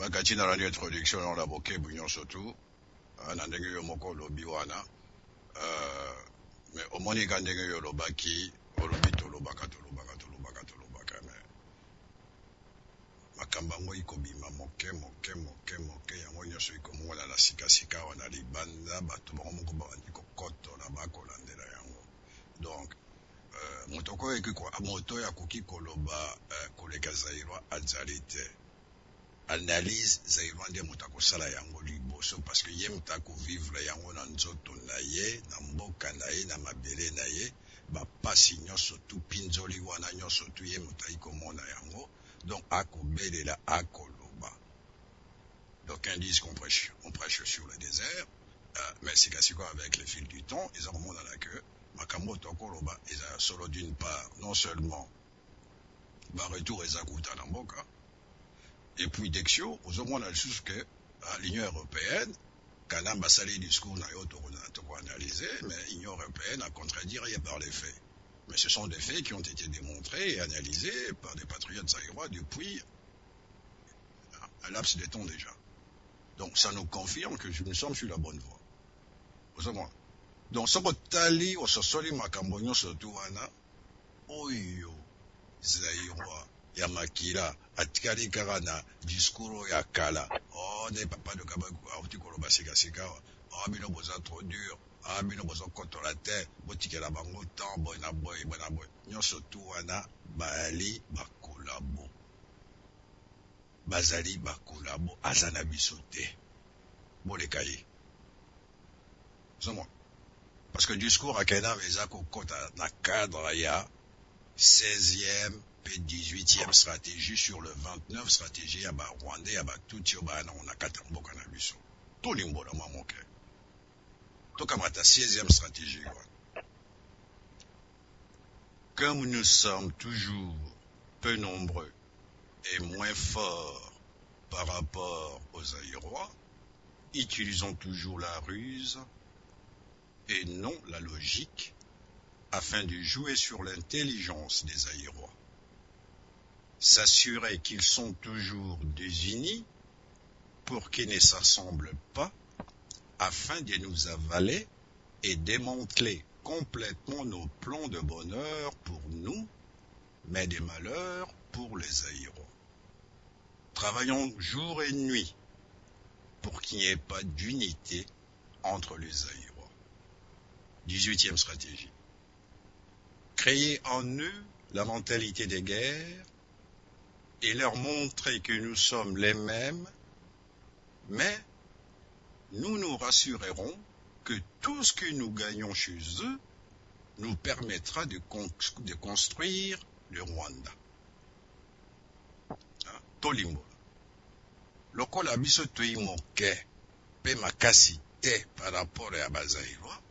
Makati na radio introduction on la boke bunyon surtout na ndenge yo moko lobi wana mais omoni ka ndenge yo lobaki olobi tolobaka mais makamba ngo ikobima moke yango nyonso ikomona na sika wana libanda bato bango moko babandi kokotola bakolandela yango donc motoko ekiko moto ya koki koloba koleka zairwa azali te analyse zairwa nde moto akosala yango liboso parce que ye moto akovivre yango na nzoto na ye na mboka na ye na mabele na ye bapasi nyonso tu pinzoli wana nyonso tu ye moto aikomona yango donc akobelela akoloba d'aucuns disent qu'on prêche sur le désert mais sikasiko avec le fil du temps eza komonana que makambo tokoloba eza solo d'une part non seulement baretour eza kuta na mboka et puis dexio ozomona lisusu que l'Union européenne kana basali discours na yo toko analyser mais l'Union européenne a contredit rien par les faits mais ce sont des faits qui ont été démontrés et analysés par des patriotes zaïrois depuis un laps de temps déjà donc ça nous confirme que nous sommes sur la bonne voie ozomona donc soko tali ososoli makambo nyonso tu wana oyo zaïrois ya makila atikali kaka na discours ya kala ne papa de kabaku auti koloba sika bino boza trop dur bino boza kotola te botikela bango temps boy nyonso tu wana bazali bakolabo aza na biso te boleka ye zomo parce que discours akena eza kokota na cadre ya 16e et 18e stratégie sur le 29 stratégie ya ba Rwandais ya ba Tutsi bana on a kata mboka na biso to limbola mamoke to kamata 16e stratégie comme nous sommes toujours peu nombreux et moins forts par rapport aux Zaïrois, utilisons toujours la ruse et non la logique afin de jouer sur l'intelligence des Zaïrois. S'assurer qu'ils sont toujours désunis pour qu'ils ne s'assemblent pas afin de nous avaler et démanteler complètement nos plans de bonheur pour nous, mais de malheur pour les Zaïrois. Travaillons jour et nuit pour qu'il n'y ait pas d'unité entre les Zaïrois. 18e stratégie. Créer en eux la mentalité des guerres et leur montrer que nous sommes les mêmes, mais nous nous rassurerons que tout ce que nous gagnons chez eux nous permettra de construire le Rwanda. Tolimbo. Lokola biso toi moke pe makasi te par rapport à Bazaïrois,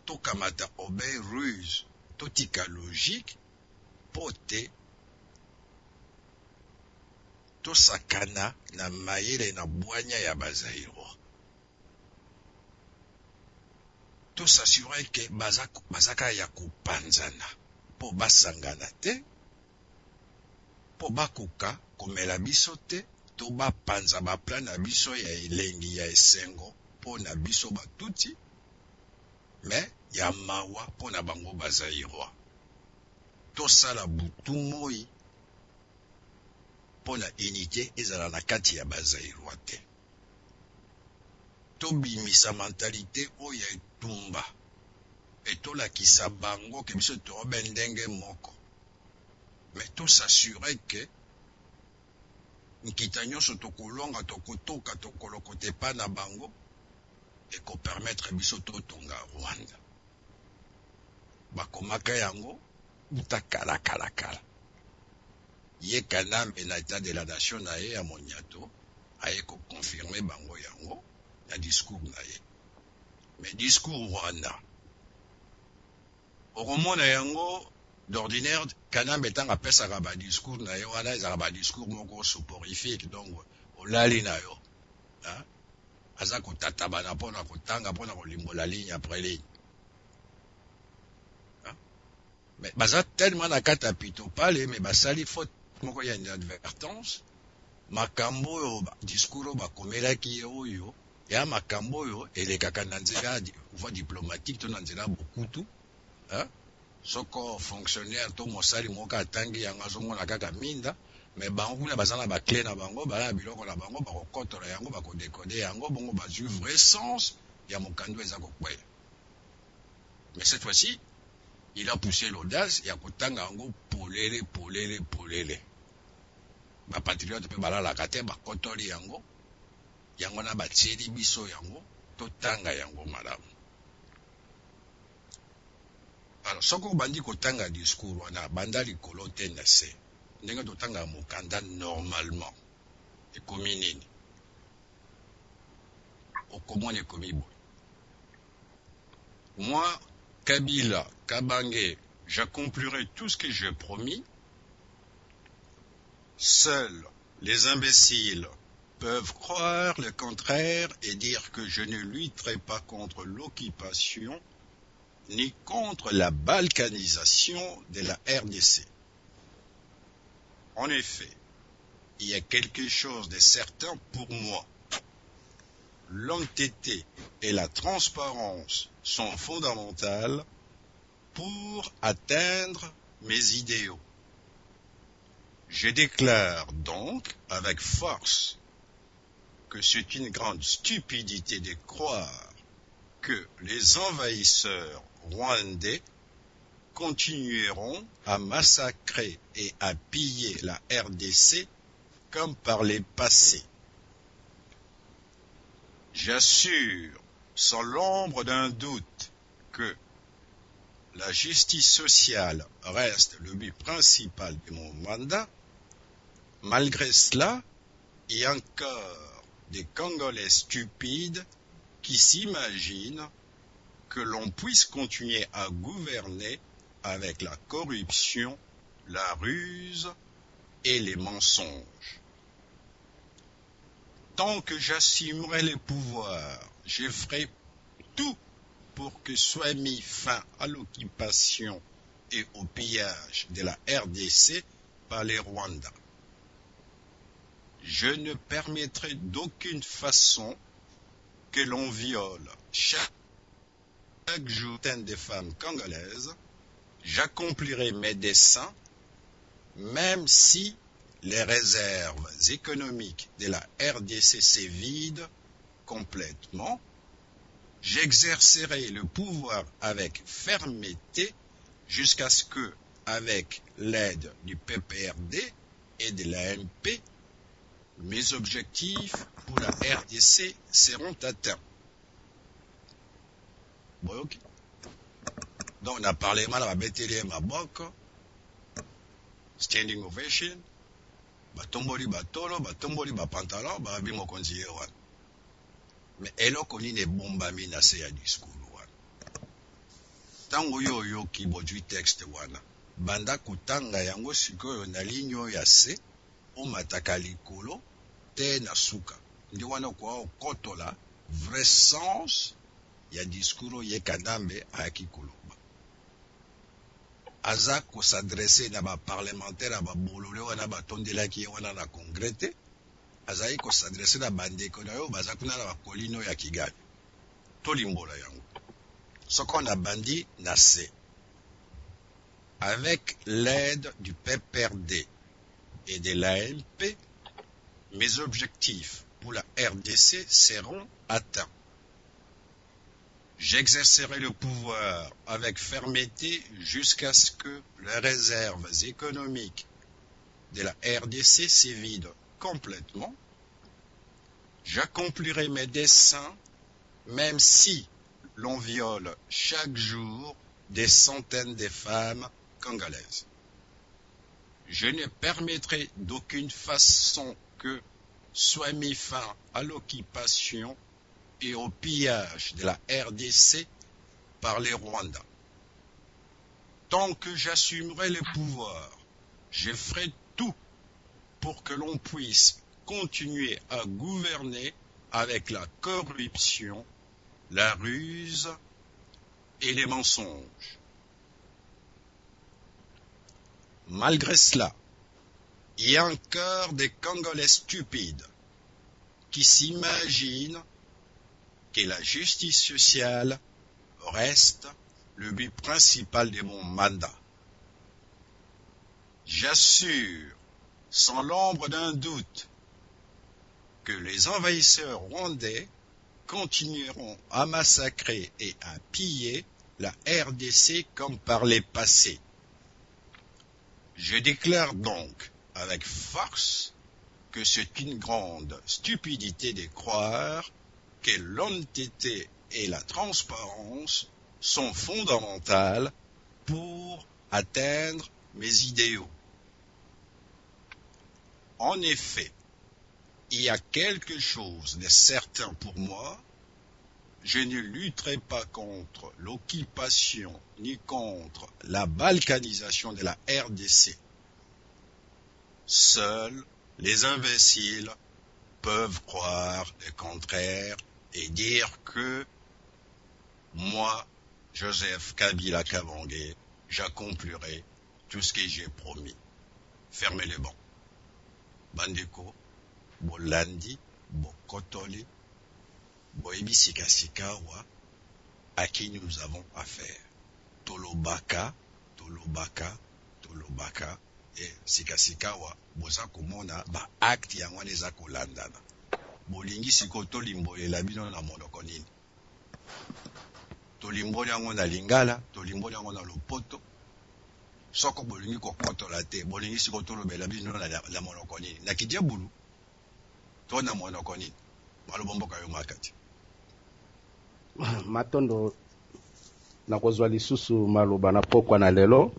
to kamata obey ruse, to tika logique, pote to sakana na mayele na bwanya ya Bazaïrois. To s'assurer que bazaka ya kupanzana po basangana te, po bakoka komela biso te, to bapanza baplan na biso ya elengi ya esengo po na biso batuti, mais ya mawa po na bango Bazaïrois. To sala butu moi po na unité ezala na kati ya Bazaïrois te. To bimisa mentalité oyo ya etumba et to lakisa bango ke biso to bendenge moko. Mais to s'assurer que nkita nyonso tokolonga tokotoka tokolokote pa na bango et ko permettre biso totonga Rwanda. Bakomaka yango uta kala. Ye kanambe na état de la nation na ye ya moniato aye ko confirmer bango yango na discours na ye. Mais discours Rwanda okomona yango d'ordinaire kanambe tanga pesaka ba discours na yo wana ezaka ba discours moko soporifique donc olali na yo aza kotataba na pona kotanga pona kolimbola ligne après ligne mais baza tellement na kata pito pale mais basali faute moko ya inadvertance makambo oyo discours oyo bakomelaki ye oyo ya makambo oyo elekaka na nzela voie diplomatique to na nzela bokutu soko fonctionnaire to mosali moko atangi yango azomona kaka minda me bango kuna baza na baclé na bango bala biloko na bango bakokotola yango bakodekode yango bongo bazwi vrai sens ya mokando eza kokwela. Mais cette fois-ci il a poussé l'audace ya kotanga yango polele bapatriote mpe balalaka te bakotoli yango na batieli biso yango totanga yango malamu. Alors soko obandi kotanga discours wana banda likolo te na se ndenge totanga mokanda normalement ekomi nini okomona ekomi boye. Moi Kabila Kabange, j'accomplirai tout ce que j'ai promis. Seuls les imbéciles peuvent croire le contraire et dire que je ne lutterai pas contre l'occupation ni contre la balkanisation de la RDC. En effet, il y a quelque chose de certain pour moi. L'honnêteté et la transparence sont fondamentales pour atteindre mes idéaux. Je déclare donc avec force que c'est une grande stupidité de croire que les envahisseurs rwandais continueront à massacrer et à piller la RDC comme par les passés. J'assure sans l'ombre d'un doute que la justice sociale reste le but principal de mon mandat. Malgré cela, il y a encore des Congolais stupides qui s'imaginent que l'on puisse continuer à gouverner avec la corruption, la ruse et les mensonges. Tant que j'assumerai le pouvoir, je ferai tout pour que soit mis fin à l'occupation et au pillage de la RDC par les Rwandais. Je ne permettrai d'aucune façon que l'on viole chaque jour des femmes congolaises. J'accomplirai mes desseins, même si les réserves économiques de la RDC se vident complètement. J'exercerai le pouvoir avec fermeté jusqu'à ce que, avec l'aide du PPRD et de l'AMP, mes objectifs pour la RDC seront atteints. Bon, ok. Donc, on a parlé mal à Beteli Maboko, standing ovation, batomboli batolo, batomboli bapantalon, babi mokonzi yewan. Mais eloko nini bombami na se ya discours wana. Tango yo ki bojui texte wana. Banda kutanga yango sikoyo na linyo ya se, o mataka likolo, te na suka. Ndi wana kwa okotola, vrai sens ya discours ye kadambe ayaki koloba. Aza ko s'adresser na ba parlementaire ba bolole wana ba tondelaki ye wana na congrès. Azali ko s'adresser na bandeko na yo baza kuna na bakolino ya Kigali. Tolimbola yango. Soko na bandi na se. Avec l'aide du PPRD et de l'AMP, mes objectifs pour la RDC seront atteints. J'exercerai le pouvoir avec fermeté jusqu'à ce que les réserves économiques de la RDC se vident complètement. J'accomplirai mes desseins même si l'on viole chaque jour des centaines de femmes congolaises. Je ne permettrai d'aucune façon que soit mis fin à l'occupation et au pillage de la RDC par les Rwandais. Tant que j'assumerai le pouvoir, je ferai tout pour que l'on puisse continuer à gouverner avec la corruption, la ruse et les mensonges. Malgré cela, Il y a encore des Congolais stupides qui s'imaginent que la justice sociale reste le but principal de mon mandat. J'assure, sans l'ombre d'un doute, que les envahisseurs rwandais continueront à massacrer et à piller la RDC comme par les passés. Je déclare donc avec force que c'est une grande stupidité de croire que l'honnêteté et la transparence sont fondamentales pour atteindre mes idéaux. En effet, il y a quelque chose de certain pour moi, je ne lutterai pas contre l'occupation ni contre la balkanisation de la RDC. Seuls les imbéciles peuvent croire le contraire et dire que moi, Joseph Kabila Kabange, j'accomplirai tout ce que j'ai promis. Fermez les bancs. Bandeko, Bolandi, Bokotoli, Boebi Sikasikawa, à qui nous avons affaire. Tolobaka, et Sikasikawa, boza komona ba acte yango eza kolandana. Bolingi siko tolimbolela bino na monoko nini. Tolimboli yango na Lingala, tolimboli yango na Lopoto. Soko bolingi kokotola te, bolingi siko tolobela bino na monoko nini. Na Kidiabulu, to na monoko nini. Malobomboka yo makati. Matondo nakozwa lisusu maloba na pokwa na lelo